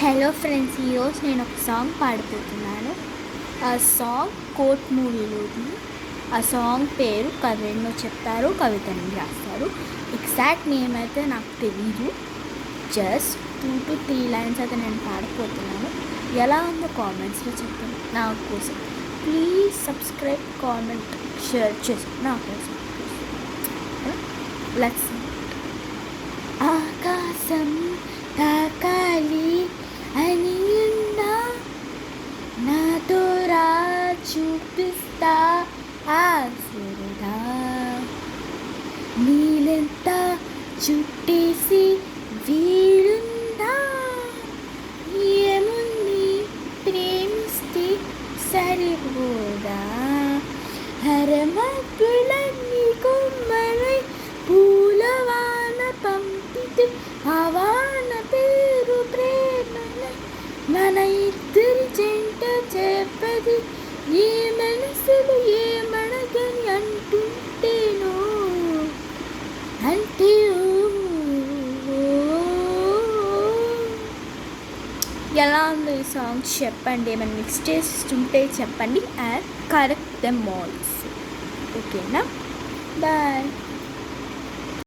Hello friends, ఈరోజు నేను ఒక సాంగ్ పాడిపోతున్నాను. ఆ సాంగ్ కోర్ట్ మూవీలోది. ఆ సాంగ్ పేరు కవిన్నో చెప్తారు, కవితని రాస్తారు. ఎగ్జాక్ట్ నేమ్ అయితే నాకు తెలీదు. జస్ట్ 2 to 3 లైన్స్ అయితే నేను పాడిపోతున్నాను. ఎలా ఉందో కామెంట్స్లో చెప్పండి నా కోసం. ప్లీజ్ సబ్స్క్రైబ్, కామెంట్, షేర్ చేసి నా కోసం. లెట్స్ ఆకాశం తాకాలి అని ఉన్నా, నాతో రా చూపిస్తా ఆసరదా. నీలెంత చుట్టేసి వీడుందా, ఏముంది ప్రేమిస్తే సరిపోదా. హరమబ్బులన్నీ కొమ్మలై పూలవాన పంపితే ఆ వాన పేరు ప్రేమలై మన ఇద్దరి జంట చెప్పది ఏ మనసులు ఏమడగని అంటుంటేనో అంటే ఎలా ఉందో ఈ సాంగ్ చెప్పండి. ఏమైనా మిస్టేక్స్ ఉంటే చెప్పండి. And correct them also. ఓకేనా? బాయ్.